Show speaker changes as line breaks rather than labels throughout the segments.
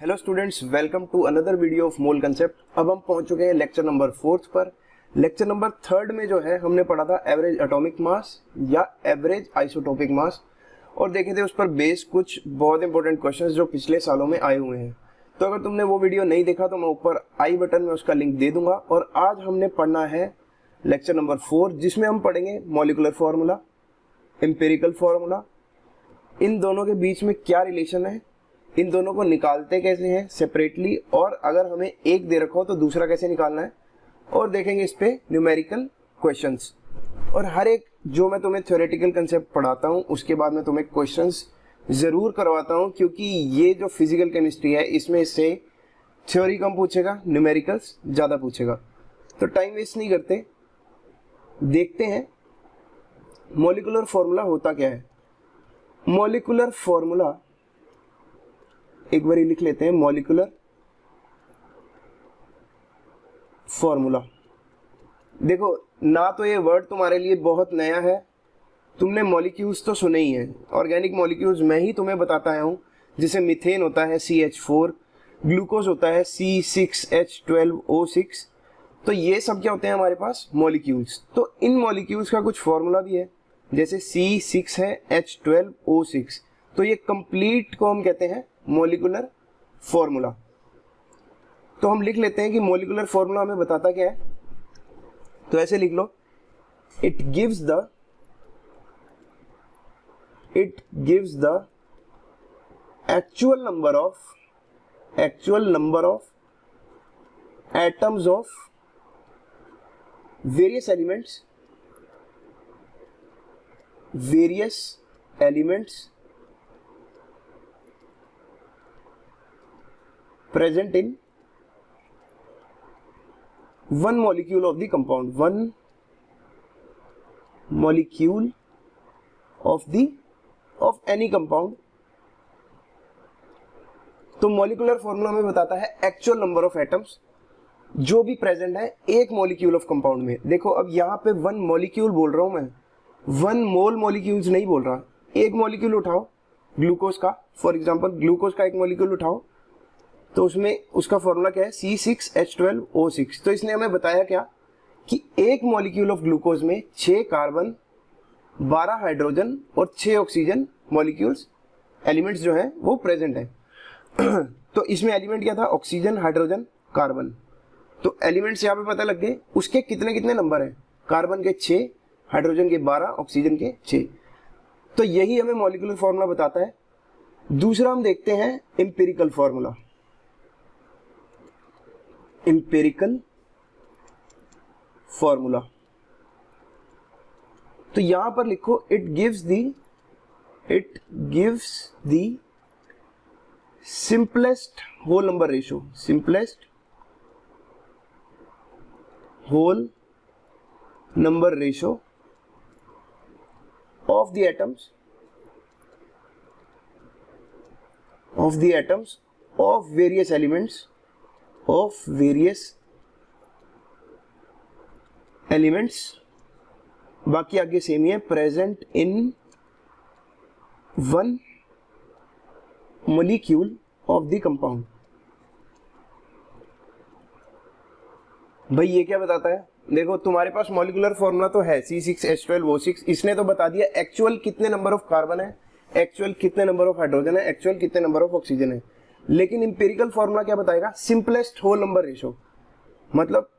Hello students, welcome to another video of mole concept. अब हम पहुंच चुके हैं लेक्चर नंबर 4 पर। लेक्चर नंबर 3 में जो है हमने पढ़ा था एवरेज एटॉमिक मास या एवरेज आइसोटोपिक मास, और देखे थे उस पर बेस कुछ बहुत इंपॉर्टेंट क्वेश्चंस जो पिछले सालों में आए हुए हैं। तो अगर तुमने वो वीडियो नहीं देखा तो मैं ऊपर आई बटन में उसका लिंक दे दूंगा। और आज हमने पढ़ना है लेक्चर नंबर 4, जिसमें हम पढ़ेंगे मॉलिक्यूलर फॉर्मूला, एम्पिरिकल फॉर्मूला, इन दोनों के बीच में क्या रिलेशन है, इन दोनों को निकालते कैसे हैं सेपरेटली, और अगर हमें एक दे रखा हो तो दूसरा कैसे निकालना है, और देखेंगे इस पे न्यूमेरिकल क्वेश्चंस। और हर एक जो मैं तुम्हें थ्योरेटिकल कंसेप्ट पढ़ाता हूँ उसके बाद मैं तुम्हें क्वेश्चंस ज़रूर करवाता हूँ, क्योंकि ये जो फिजिकल केमिस्ट्री है इसमें से थ्योरी कम पूछेगा, न्यूमेरिकल्स ज़्यादा पूछेगा। तो टाइम वेस्ट नहीं करते, देखते हैं मॉलिक्यूलर फॉर्मूला होता क्या है। मॉलिक्यूलर फॉर्मूला एक बार लिख लेते हैं, मॉलिक्यूलर फॉर्मूला। देखो ना, तो ये वर्ड तुम्हारे लिए बहुत नया है, तुमने मॉलिक्यूल्स तो सुने ही हैं। ऑर्गेनिक मॉलिक्यूल्स मैं ही तुम्हें बताता आया हूँ, जैसे मीथेन होता है CH4, ग्लूकोज होता है C6H12O6। तो ये सब क्या होते हैं हमारे पास मॉलिक्यूल्स। तो इन मॉलिक्यूल्स का कुछ फॉर्मूला भी है, जैसे C6 है H12O6। तो ये कंप्लीट को हम कहते हैं मॉलिक्यूलर फॉर्मूला। तो हम लिख लेते हैं कि मॉलिक्यूलर फॉर्मूला हमें बताता क्या है। तो ऐसे लिख लो, it gives the actual number of atoms of various elements present in one molecule of the compound, one molecule of any compound। तो मॉलिक्यूलर फॉर्मूला में बताता है एक्चुअल नंबर ऑफ एटम्स जो भी प्रेजेंट है एक मॉलिक्यूल ऑफ कंपाउंड में। देखो अब यहाँ पे वन मॉलिक्यूल बोल रहा हूं मैं, वन मोल मॉलिक्यूल्स नहीं बोल रहा। एक मॉलिक्यूल उठाओ ग्लूकोज का, फॉर एग्जांपल ग्लूकोज का एक मॉलिक्यूल उठाओ, तो उसमें उसका फॉर्मूला क्या है C6H12O6। तो इसने हमें बताया क्या कि एक मॉलिक्यूल ऑफ ग्लूकोज में 6 कार्बन, 12 हाइड्रोजन और 6 ऑक्सीजन मॉलिक्यूल्स एलिमेंट्स जो हैं वो प्रेजेंट हैं। तो इसमें एलिमेंट क्या था, ऑक्सीजन, हाइड्रोजन, कार्बन। तो एलिमेंट्स यहाँ पे पता लग गए, उसके कितने कितने नंबर हैं, कार्बन के 6, हाइड्रोजन के 12, ऑक्सीजन के 6। तो यही हमें मॉलिक्यूलर फॉर्मूला बताता है। दूसरा हम देखते हैं एम्पिरिकल फॉर्मूला। एम्पिरिकल फॉर्मूला, तो यहां पर लिखो it gives the simplest whole number ratio, simplest whole number ratio of the atoms of various elements, बाकी आगे सेम ही है, present in one molecule of the compound. भाई ये क्या बताता है, देखो तुम्हारे पास मॉलिक्यूलर फॉर्मूला तो है C6H12O6, इसने तो बता दिया एक्चुअल कितने नंबर ऑफ कार्बन है, एक्चुअल कितने नंबर ऑफ हाइड्रोजन है, एक्चुअल कितने नंबर ऑफ ऑक्सीजन है। लेकिन इंपेरिकल फॉर्मूला क्या बताएगा, सिंपलेस्ट होल नंबर रेशियो। मतलब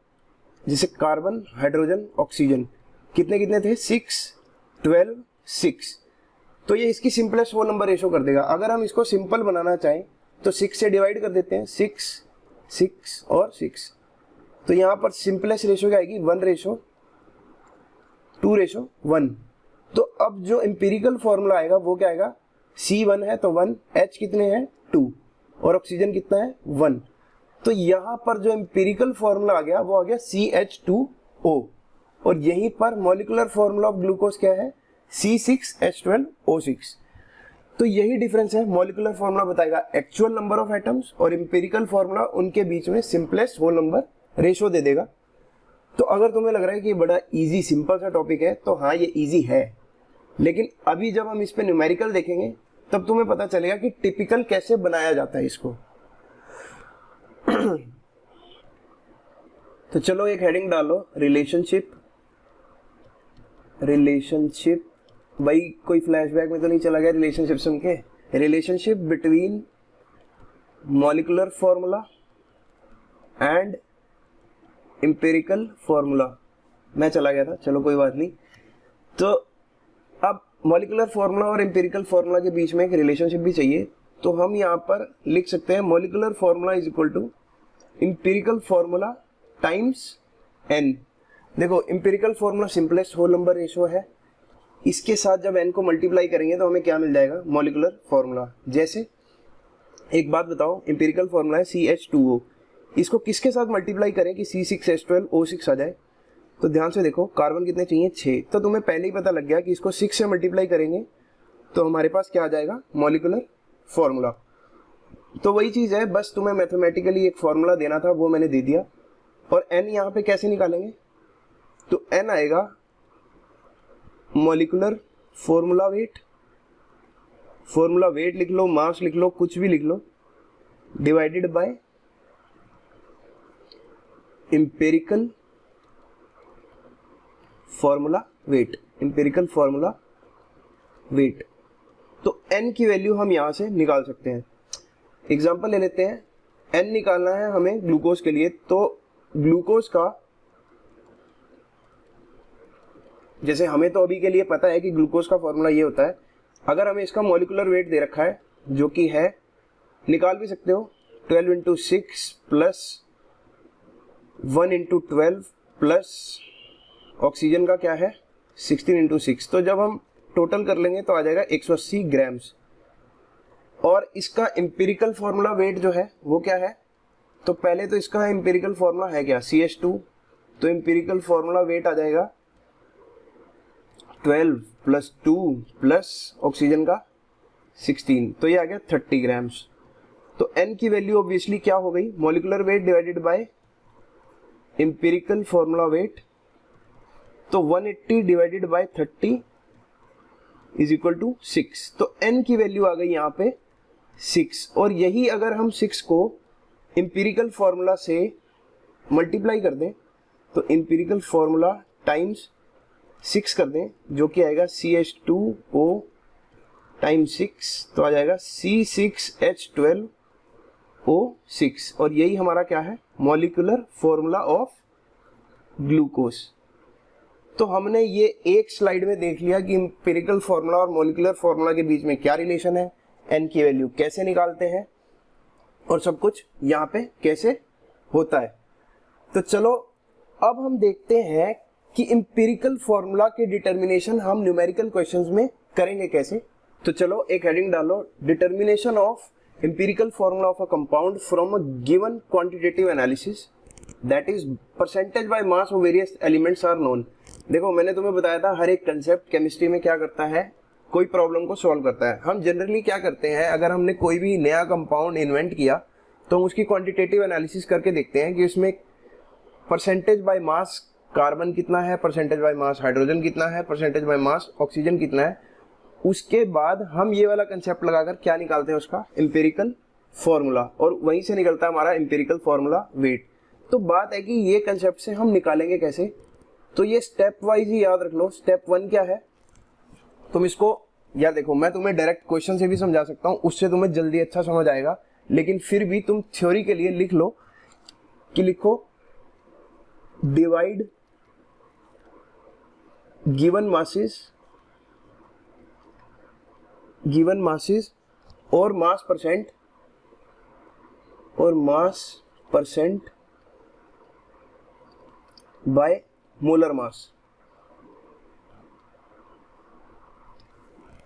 जैसे कार्बन, हाइड्रोजन, ऑक्सीजन कितने कितने थे, 6, 12, 6। तो ये इसकी सिंपलेस्ट होल नंबर रेशियो कर देगा। अगर हम इसको सिंपल बनाना चाहें तो 6 से डिवाइड कर देते हैं, 6, 6 और 6। तो यहाँ पर सिंपलेस्ट रेशियो क्या आएगी, 1:2:1। तो अब जो इंपेरिकल फॉर्मूला आएगा वो क्या आएगा, C1 है तो 1, H कितने हैं 2, और ऑक्सीजन कितना है 1। तो यहां पर जो एम्पिरिकल फॉर्मूला आ गया वो आ गया CH2O, और यहीं पर मॉलिक्यूलर फॉर्मूला ऑफ ग्लूकोज क्या है, C6H12O6। तो यही डिफरेंस है, मॉलिक्यूलर फॉर्मूला बताएगा एक्चुअल नंबर ऑफ एटम्स और एम्पिरिकल फॉर्मूला उनके बीच में सिंपलेस्ट होल नंबर रेशियो दे देगा। तो अगर तुम्हें लग रहा है कि ये बड़ा इजी सिंपल सा टॉपिक है, तो हाँ ये इजी है, लेकिन अभी जब हम इस पे न्यूमेरिकल देखेंगे तब तुम्हें पता चलेगा कि टिपिकल कैसे बनाया जाता है इसको। तो चलो एक हेडिंग डालो, रिलेशनशिप। भाई कोई फ्लैशबैक में तो नहीं चला गया रिलेशनशिप सुन के? Relationship between molecular formula and empirical formula. मैं चला गया था, चलो कोई बात नहीं। तो अब मॉलिक्यूलर फॉर्मूला और एम्पिरिकल फॉर्मूला के बीच में एक रिलेशनशिप भी चाहिए, तो हम यहाँ पर लिख सकते हैं molecular formula is equal to empirical formula times n। देखो empirical formula simplest whole number ratio है, इसके साथ जब n को मल्टीप्लाई करेंगे तो हमें क्या मिल जाएगा? Molecular formula. जैसे एक बात बताओ, एम्पिरिकल फॉर्मूला है CH2O, इसको किसके साथ मल्टीप्लाई करें कि C6H12O6 आ जाए? तो ध्यान से देखो, कार्बन कितने चाहिए? 6। तो तुम्हें पहले ही पता लग गया कि इसको 6 से मल्टीप्लाई करेंगे तो हमारे पास क्या आ जाएगा? Molecular formula. तो वही चीज़ है, बस तुम्हें मैथमेटिकली एक फॉर्मूला देना था, वो मैंने दे दिया। और n यहाँ पे कैसे निकालेंगे? तो n आएगा मॉलिक्यूलर फॉर्मूला वेट लिख लो, मास लिख लो, कुछ भी लिख लो, divided by empirical formula weight. तो n की वैल्यू हम यहां से निकाल सकते हैं। एग्जांपल ले लेते हैं, n निकालना है हमें ग्लूकोज के लिए, तो ग्लूकोज का, जैसे हमें तो अभी के लिए पता है कि ग्लूकोज का फॉर्मूला ये होता है। अगर हमें इसका मॉलिक्यूलर वेट दे रखा है जो कि है, निकाल भी सकते हो, 12 into 6 plus 1 into 12 plus oxygen का क्या है 16 इंटू 6। तो जब हम टोटल कर लेंगे तो आ जाएगा 180 ग्राम्स। और इसका एम्पिरिकल फॉर्मूला वेट जो है वो क्या है? तो पहले तो इसका एम्पिरिकल फॉर्मूला है क्या? CH2। तो एम्पिरिकल फॉर्मूला वेट आ जाएगा 12 प्लस 2 प्लस ऑक्सीजन का 16, तो ये आ गया 30 ग्राम्स। तो n की वैल्यू ऑब्वियसली क्या हो गई? Molecular weight divided by empirical formula weight. तो 180 divided by 30 is equal to 6। तो n की वैल्यू आ गई यहाँ पे 6। और यही अगर हम 6 को एम्पिरिकल फॉर्मूला से मल्टीप्लाई कर दें, तो एम्पिरिकल फॉर्मूला टाइम्स 6 कर दें, जो कि आएगा CH2O टाइम्स 6, तो आ जाएगा C6H12O6। और यही हमारा क्या है? Molecular formula of glucose. तो हमने ये एक स्लाइड में देख लिया कि एम्पिरिकल फॉर्मूला और मॉलिक्यूलर फॉर्मूला के बीच में क्या रिलेशन है, n की वैल्यू कैसे निकालते हैं, और सब कुछ यहाँ पे कैसे होता है। तो चलो अब हम देखते हैं कि एम्पिरिकल फॉर्मूला के डिटर्मिनेशन हम न्यूमेरिकल क्वेश्चंस में करेंगे कैसे। तो चलो एक हेडिंग डालो, determination of empirical formula of a compound from a given quantitative analysis, that is percentage by mass of various elements are known. देखो मैंने तुम्हें बताया था हर एक कंसेप्ट केमिस्ट्री में क्या करता है, कोई प्रॉब्लम को सॉल्व करता है। हम जनरली क्या करते हैं, अगर हमने कोई भी नया कंपाउंड इन्वेंट किया तो हम उसकी क्वांटिटेटिव एनालिसिस करके देखते हैं कि उसमें परसेंटेज बाय मास कार्बन कितना है, परसेंटेज बाय मास हाइड्रोजन कितना है, परसेंटेज बाय मास ऑक्सीजन कितना है। उसके बाद हम ये वाला कंसेप्ट लगाकर क्या निकालते हैं, उसका एम्पिरिकल फॉर्मूला, और वहीं से निकलता है हमारा एम्पिरिकल फॉर्मूला वेट। तो बात है कि ये कंसेप्ट से हम निकालेंगे कैसे, तो ये स्टेप वाइज ही याद रख लो। स्टेप 1 क्या है, तुम इसको यार देखो, मैं तुम्हें डायरेक्ट क्वेश्चन से भी समझा सकता हूँ, उससे तुम्हें जल्दी अच्छा समझ आएगा, लेकिन फिर भी तुम थ्योरी के लिए लिख लो कि लिखो डिवाइड गिवन मासेस और मास परसेंट बाय मोलर मास।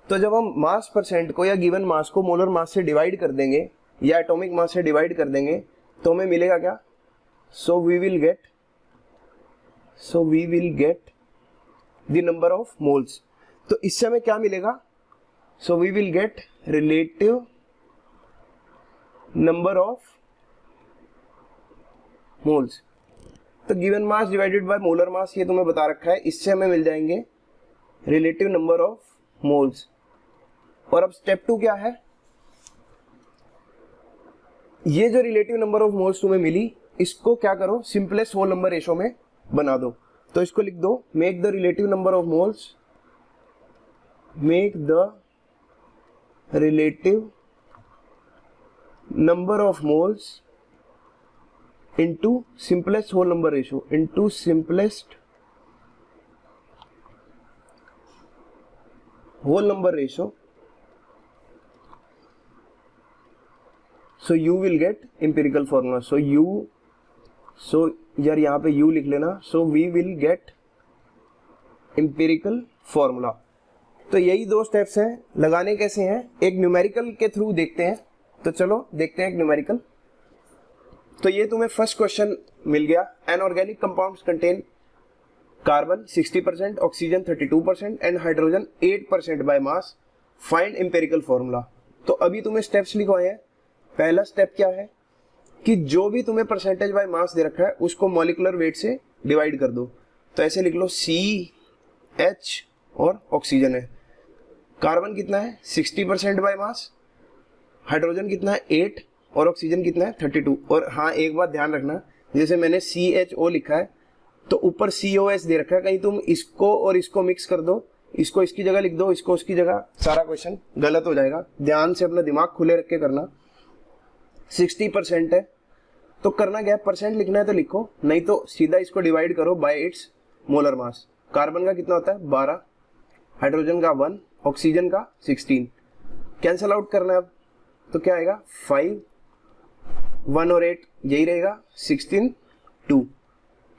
तो जब हम मास परसेंट को या गिवन मास को मोलर मास से डिवाइड कर देंगे या एटॉमिक मास से डिवाइड कर देंगे तो हमें मिलेगा क्या? So we will get the number of moles. तो इससे हमें क्या मिलेगा? So we will get relative number of moles. तो given mass divided by molar mass ये तुम्हें बता रखा है, इससे हमें मिल जाएंगे रिलेटिव नंबर ऑफ मोल्स। और अब स्टेप 2 क्या है, ये जो रिलेटिव नंबर ऑफ मोल्स तुम्हें मिली, इसको क्या करो, सिंपलेस्ट होल नंबर रेशो में बना दो। तो इसको लिख दो, make the relative number of moles, make the relative number of moles into simplest whole number ratio, into simplest whole number ratio, so you will get empirical formula, so यार यहाँ पे u लिख लेना, so we will get empirical formula। तो यही दो steps हैं। लगाने कैसे हैं, एक न्यूमेरिकल के थ्रू देखते हैं। तो चलो देखते हैं एक न्यूमेरिकल। तो ये तुम्हें फर्स्ट क्वेश्चन मिल गया, unorganic compounds contain carbon 60%, oxygen 32% and hydrogen 8% by mass, find empirical formula. तो अभी तुम्हें स्टेप्स लिखवाए हैं। पहला स्टेप क्या है कि जो भी तुम्हें परसेंटेज बाय मास दे रखा है उसको मॉलिक्यूलर वेट से डिवाइड कर दो। तो ऐसे लिख लो, सी एच और ऑक्सीजन है, कार्बन कितना है 60% बाय मास, हाइड्रोजन कितना है 8 और ऑक्सीजन कितना है 32। और हाँ एक बात ध्यान रखना, जैसे मैंने CHO लिखा है तो ऊपर COS दे रखा है, कहीं तुम इसको और इसको मिक्स कर दो, इसको इसकी जगह लिख दो, इसको उसकी जगह, सारा क्वेश्चन गलत हो जाएगा। ध्यान से अपना दिमाग खुले रख के करना। 60% है तो करना क्या है, परसेंट लिखना है तो लिखो, नहीं तो सीधा इसको डिवाइड करो bye it's molar mass. Carbon का कितना होता है 12, हाइड्रोजन का 1, ऑक्सीजन का 16। कैंसल आउट करना है अब, तो क्या आएगा 5, 1 और 8 यही रहेगा, 16, 2।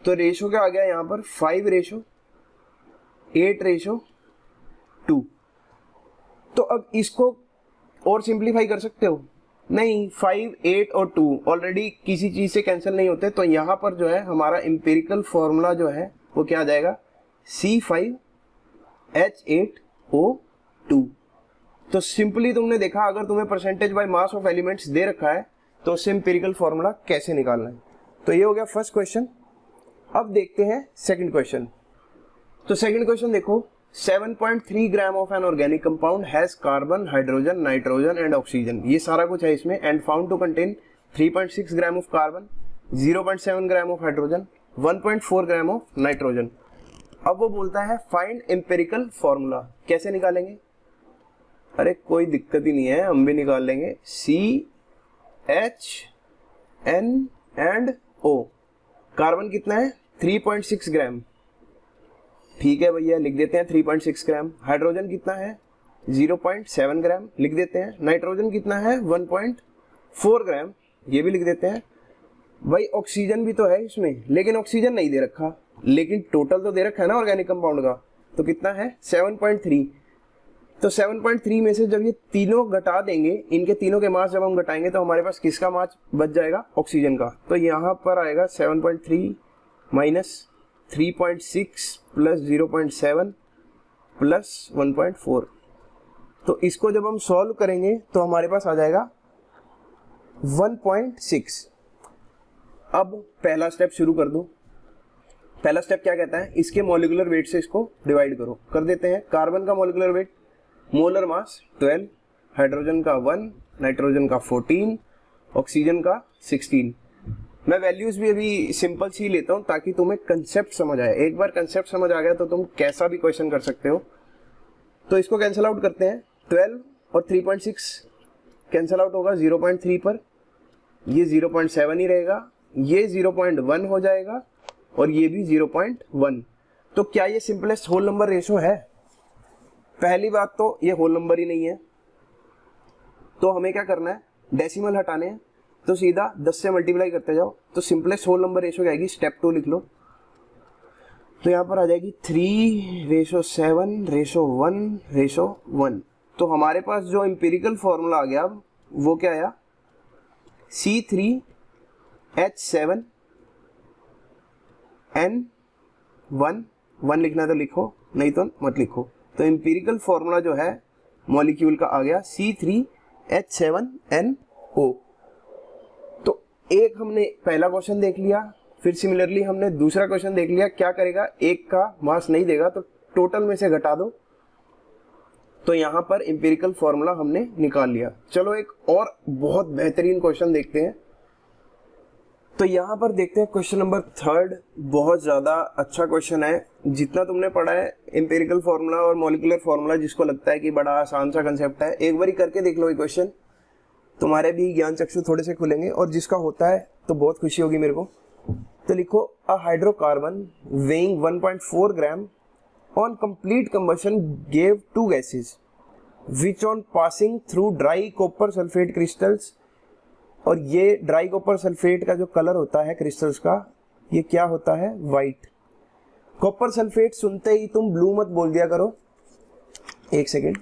तो रेशो क्या आ गया यहाँ पर 5:8:2। तो अब इसको और सिंप्लीफाई कर सकते हो, नहीं 5, 8 और 2 ऑलरेडी किसी चीज से कैंसिल नहीं होते। तो यहाँ पर जो है हमारा एम्पिरिकल फॉर्मूला जो है वो क्या आ जाएगा, C5H8O2। तो सिंपली तुमने देखा, अगर तुम्हें percentage by mass of elements they रखा है तो उससे एम्पिरिकल फॉर्मूला कैसे निकालना है। तो ये हो गया फर्स्ट क्वेश्चन। अब देखते हैं सेकंड क्वेश्चन। तो सेकंड क्वेश्चन देखो, 7.3 gram of an organic compound has carbon, hydrogen, nitrogen and oxygen, ये सारा कुछ है इसमें, and found to contain 3.6 gram of carbon, 0.7 gram of hydrogen, 1.4 gram of nitrogen. अब वो बोलता है फाइंड एम्पिरिकल फॉर्मूला, कैसे निकालेंगे। अरे कोई दिक्कत ही नहीं है, हम भी निकाल लेंगे। CHNO, कार्बन कितना है 3.6 ग्राम, ठीक है भैया लिख देते हैं 3.6 ग्राम। हाइड्रोजन कितना है 0.7 ग्राम, लिख देते हैं। नाइट्रोजन कितना है 1.4 ग्राम, ये भी लिख देते हैं। भाई ऑक्सीजन भी तो है इसमें, लेकिन ऑक्सीजन नहीं दे रखा, लेकिन टोटल तो दे रखा है ना ऑर्गेनिक कंपाउंड का, तो कितना है 7.3। तो 7.3 में से जब ये तीनों घटा देंगे, इनके तीनों के मास जब हम घटाएंगे तो हमारे पास किसका मास बच जाएगा, ऑक्सीजन का। तो यहाँ पर आएगा 7.3 माइनस 3.6 प्लस 0.7 प्लस 1.4। तो इसको जब हम सॉल्व करेंगे तो हमारे पास आ जाएगा 1.6। अब पहला स्टेप शुरू कर दो। पहला स्टेप क्या कहता है, इसके मॉलिक्यूलर वेट से इसको डिवाइड करो। कर देते हैं। कार्बन का molecular weight, molar mass 12, hydrogen का 1, नाइट्रोजन का 14, ऑक्सीजन का 16। मैं वैल्यूज भी अभी सिंपल सी लेता हूं ताकि तुम्हें कंसेप्ट समझ आए। एक बार कंसेप्ट समझ आ गया तो तुम कैसा भी क्वेश्चन कर सकते हो। तो इसको कैंसिल आउट करते हैं। 12 और 3.6 कैंसिल आउट होगा 0.3 पर, ये 0.7 ही रहेगा, ये 0.1 हो जाएगा और ये भी 0.1। तो क्या ये सिंपलेस्ट होल नंबर रेशो है? पहली बात तो ये होल नंबर ही नहीं है, तो हमें क्या करना है, डेसिमल हटाने हैं। तो सीधा 10 से मल्टीप्लाई करते जाओ। तो सिंपलेस्ट होल नंबर रेशो क्या आएगी, स्टेप 2 लिख लो। तो यहाँ पर आ जाएगी 3:7:1:1। तो हमारे पास जो एम्पिरिकल फॉर्मूला आ गया वो क्या आया, C3H7N1। 1 लिखना तो लिखो, नहीं तो मत लिखो। तो एम्पिरिकल फॉर्मूला जो है मॉलिक्यूल का आ गया C3H7NO। तो एक हमने पहला क्वेश्चन देख लिया, फिर सिमिलरली हमने दूसरा क्वेश्चन देख लिया। क्या करेगा, एक का मास नहीं देगा तो टोटल में से घटा दो, तो यहाँ पर एम्पिरिकल फॉर्मूला हमने निकाल लिया। चलो एक और बहुत बेहतरीन क्वेश्चन देखते हैं। तो यहाँ पर देखते हैं क्वेश्चन नंबर 3, बहुत ज़्यादा अच्छा क्वेश्चन है। जितना तुमने पढ़ा है एम्पिरिकल फार्मूला और मॉलिक्यूलर फार्मूला, जिसको लगता है कि बड़ा आसान सा कंसेप्ट है, एक बार करके देख लो ये क्वेश्चन, तुम्हारे भी ज्ञान चक्षु थोड़े से खुलेंगे, और जिसका होता है तो बहुत खुशी होगी मेरे को। तो लिखो, a hydrocarbon weighing 1.4 gram on complete combustion gave 2 gases which on passing through dry copper sulphate crystals, और ये ड्राई कॉपर सल्फेट का जो कलर होता है क्रिस्टल्स का, ये क्या होता है, वाइट। कॉपर सल्फेट सुनते ही तुम ब्लू मत बोल दिया करो, एक सेकेंड।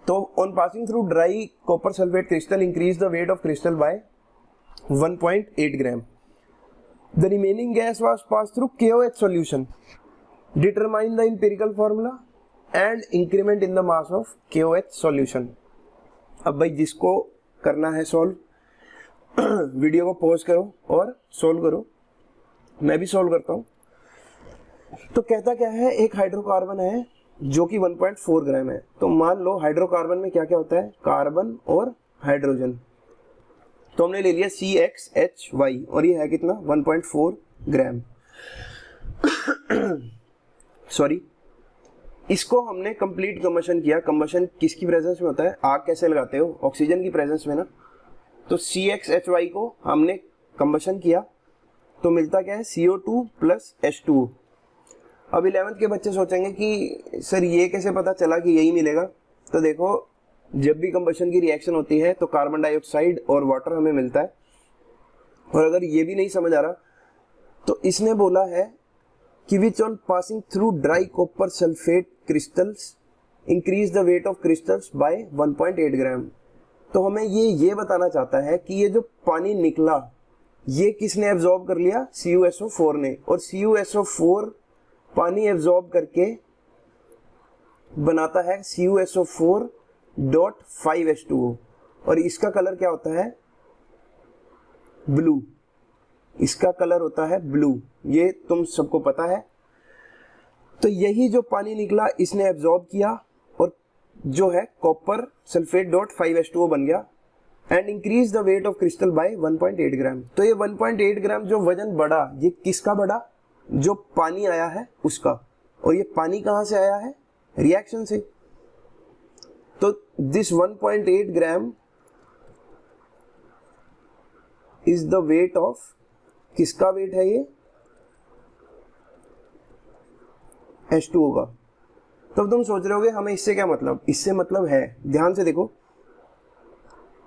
तो on passing through dry copper sulphate crystal increase the weight of crystal by 1.8 gram. The remaining gas was pass through KOH solution. Determine the empirical formula and increment in the mass of KOH solution. अब भाई जिसको करना है solve, video को pause करो और solve करो, मैं भी सॉल्व करता हूँ। तो कहता क्या है, एक हाइड्रोकार्बन है जो कि 1.4 ग्राम है। तो मान लो हाइड्रोकार्बन में क्या क्या होता है, कार्बन और हाइड्रोजन। तो हमने ले लिया CXHY और ये है कितना, 1.4 ग्राम। सॉरी, इसको हमने कंप्लीट कंबशन किया। कंबशन किसकी प्रेजेंस में होता है, आग कैसे लगाते हो, ऑक्सीजन की प्रेजेंस में ना। तो CXHY को हमने कंबशन किया तो मिलता क्या है, CO2 प्लस H2O। अब 11th के बच्चे सोचेंगे कि सर ये कैसे पता चला कि यही मिलेगा। तो देखो, जब भी कंबशन की रिएक्शन होती है तो कार्बन डाइऑक्साइड और वाटर हमें मिलता है। और अगर ये भी नहीं समझ आ रहा तो इसने बोला है कि which on passing through dry copper sulphate crystals increase the weight of crystals by 1.8 gram. तो हमें ये बताना चाहता है कि ये जो पानी निकला ये किसने एब्जॉर्ब कर लिया, CuSO4 ने। और CuSO4 पानी एब्जॉर्ब करके बनाता है CuSO4.5H2O, और इसका कलर क्या होता है, ब्लू। इसका कलर होता है ब्लू, ये तुम सबको पता है। तो यही जो पानी निकला इसने एब्जॉर्ब किया और जो है कॉपर सल्फेट.5H2O बन गया and increase the weight of crystal by 1.8 gram. तो ये 1.8 ग्राम जो वजन बढ़ा, ये किसका बढ़ा, जो पानी आया है उसका। और ये पानी कहां से आया है, रिएक्शन से। तो this 1.8 gram is the weight of, किसका वेट है ये, H2O का। तब तुम सोच रहे होगे हमें इससे क्या मतलब, इससे मतलब है, ध्यान से देखो।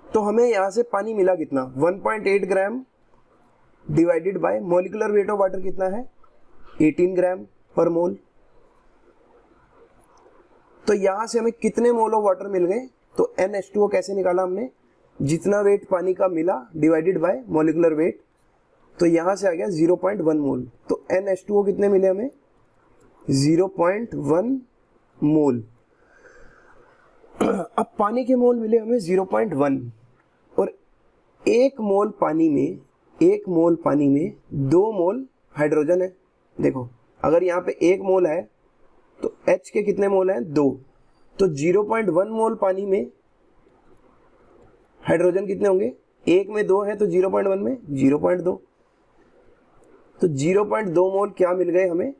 तो हमें यहां से पानी मिला कितना, 1.8 gram divided by molecular weight of water कितना है, 18 ग्राम पर मोल। तो यहां से हमें कितने मोल ऑफ वाटर मिल गए, तो NH2O कैसे निकाला हमने, जितना वेट पानी का मिला डिवाइडेड बाय मॉलिक्यूलर वेट। तो यहां से आ गया 0.1 मोल। तो NH2O कितने मिले हमें, 0.1 मोल। अब पानी के मोल मिले हमें 0.1, और एक मोल पानी में 2 मोल हाइड्रोजन है। देखो, अगर यहाँ पे 1 मोल है तो H के कितने मोल हैं, 2। तो 0.1 मोल पानी में हाइड्रोजन कितने होंगे, 1 में 2 है तो 0.1 में 0.2। तो 0.2 मोल क्या मिल गए हमें,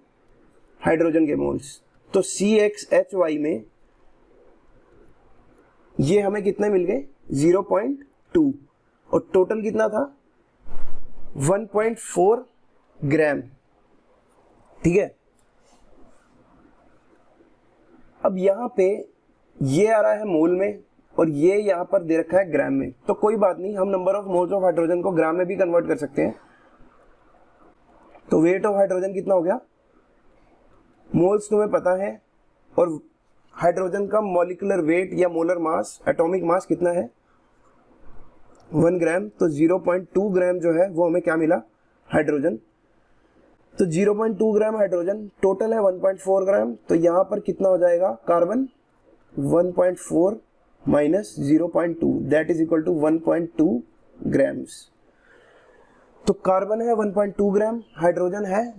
हाइड्रोजन के मोल्स। तो CXHY में ये हमें कितने मिल गए, 0.2, और टोटल कितना था, 1.4 ग्राम। ठीक है। अब यहां पे ये आ रहा है मोल में और ये यहां पर दे रखा है ग्राम में। तो कोई बात नहीं, हम number of moles of hydrogen को ग्राम में भी कन्वर्ट कर सकते हैं। तो वेट ऑफ हाइड्रोजन कितना हो गया, मोल्स तुम्हें पता है, और हाइड्रोजन का मॉलिक्यूलर वेट या मोलर मास, एटॉमिक मास कितना है, 1 ग्राम। तो 0.2 ग्राम जो है वो हमें क्या मिला, हाइड्रोजन। तो 0.2 ग्राम हाइड्रोजन, टोटल है 1.4 ग्राम। तो यहां पर कितना हो जाएगा, carbon 1.4 minus 0.2 that is equal to 1.2 grams. तो कार्बन है 1.2 ग्राम, हाइड्रोजन है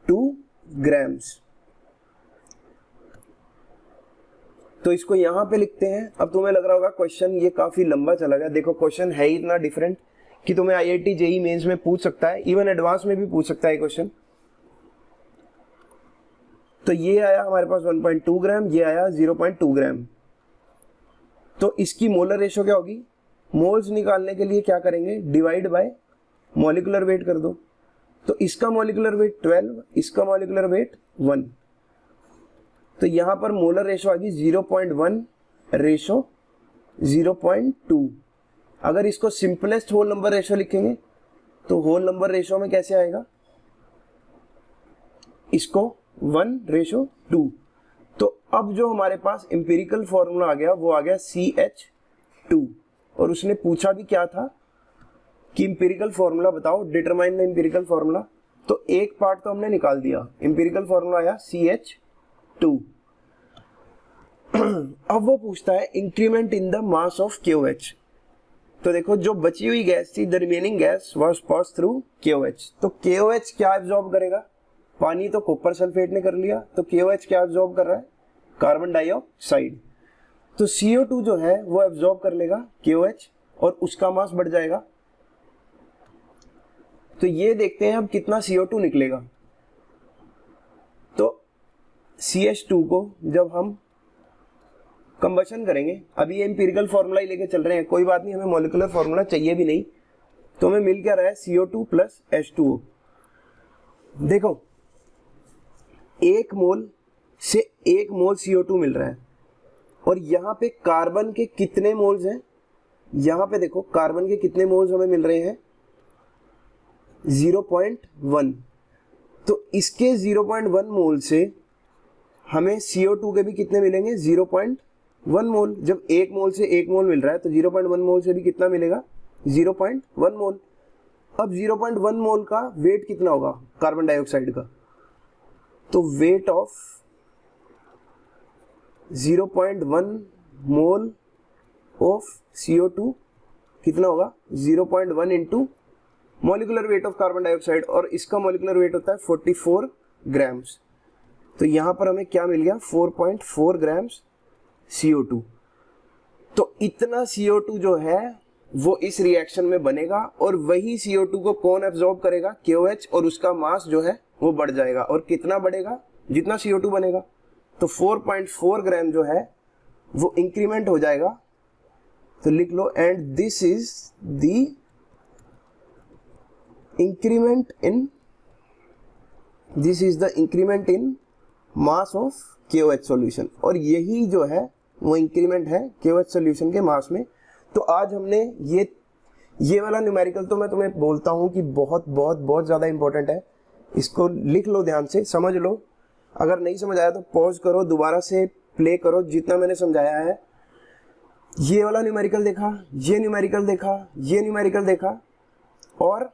ग्राम्स। तो इसको यहां पे लिखते हैं। अब तुम्हें लग रहा होगा क्वेश्चन ये काफी लंबा चला गया। देखो क्वेश्चन है इतना डिफरेंट कि तुम्हें IIT JEE मेंस में पूछ सकता है, इवन एडवांस में भी पूछ सकता है क्वेश्चन। तो ये आया हमारे पास 1.2 ग्राम, ये आया 0.2 ग्राम। तो इसकी मोलर रेशो क्या होगी? मोल्स निकालने के लिए क्या करेंगे? डिवाइड बाय मॉलिक्यूलर वेट कर दो। तो इसका मॉलिक्यूलर वेट 12, इसका मॉलिक्यूलर वेट 1। तो यहां पर मोलर रेशो आ गई 0.1 रेशो 0.2। अगर इसको सिंपलेस्ट होल नंबर रेशो लिखेंगे तो होल नंबर रेशो में कैसे आएगा? इसको 1:2। तो अब जो हमारे पास एम्पिरिकल फॉर्मूला आ गया वो आ गया CH2। और उसने पूछा भी क्या था कि एम्पिरिकल फॉर्मूला बताओ, डिटरमाइन द एम्पिरिकल फॉर्मूला। तो एक पार्ट तो हमने निकाल दिया, एम्पिरिकल फॉर्मूला आया CH2। अब वो पूछता है increment in the mass of KOH। तो देखो जो बची हुई गैस थी, the remaining gas was pass through KOH। तो KOH क्या एब्जॉर्ब करेगा? पानी तो कॉपर सल्फेट ने कर लिया, तो KOH क्या एब्जॉर्ब कर रहा है? Carbon dioxide. तो CO2 जो है वो एब्जॉर्ब कर लेगा KOH और उसका मास बढ़ जाएगा। तो ये देखते हैं अब कितना CO2 निकलेगा। तो CH2 को जब हम कंबशन करेंगे, अभी ये एम्पिरिकल फॉर्मूला ही लेके चल रहे हैं, कोई बात नहीं, हमें मॉलिक्यूलर फॉर्मूला चाहिए भी नहीं। तो हमें मिल क्या रहा है? CO2 plus H2O। देखो 1 मोल से 1 मोल CO2 मिल रहा है और यहाँ पे कार्बन के कितने मोल्स हैं? यहाँ पे देखो कार्बन के कितने मोल्स हमें मिल रहे हैं? 0.1। तो इसके 0.1 मोल से हमें CO2 के भी कितने मिलेंगे? 0.1 मोल। जब 1 मोल से 1 मोल मिल रहा है तो 0.1 मोल से भी कितना मिलेगा? 0.1 मोल। अब 0.1 मोल का वेट कितना होगा कार्बन डाइऑक्साइड का? तो weight of 0.1 mole of CO2 कितना होगा? 0.1 into molecular weight of carbon dioxide, और इसका मॉलिक्यूलर वेट होता है 44 ग्राम्स। तो यहां पर हमें क्या मिल गया? 4.4 ग्राम्स CO2। तो इतना CO2 जो है वो इस रिएक्शन में बनेगा और वही CO2 को कौन एब्जॉर्ब करेगा? KOH, और उसका मास जो है वो बढ़ जाएगा। और कितना बढ़ेगा? जितना CO2 बनेगा। तो 4.4 ग्राम जो है वो इंक्रीमेंट हो जाएगा। तो लिख लो, and this is the increment in mass of KOH solution. और यही जो है वो इंक्रीमेंट है KOH सॉल्यूशन के मास में। तो आज हमने ये वाला न्यूमेरिकल तो मैं तुम्हें बोलता हूँ कि बहुत बहुत बहुत ज़्यादा इंपॉर्टेंट है। इसको लिख लो, ध्यान से समझ लो। अगर नहीं समझ आया तो पॉज करो, दोबारा से प्ले करो जितना मैंने समझाया है। ये वाला न्यूमेरिकल देखा, ये न्यूमेरिकल देखा, ये न्यूमेरिकल देखा, और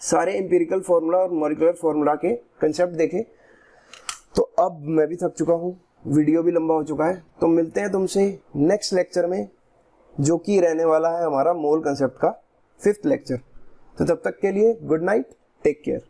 सारे एम्पिरिकल फॉर्मूला और मॉलिक्यूलर फॉर्मूला के कंसेप्ट देखे। तो अब मैं भी थक चुका हूँ, वीडियो भी लंबा हो चुका है। तो मिलते हैं तुमसे नेक्स्ट लेक्चर में, जो कि रहने वाला है हमारा मोल कंसेप्ट का 5th लेक्चर। तो तब तक के लिए गुड नाइट, टेक केयर।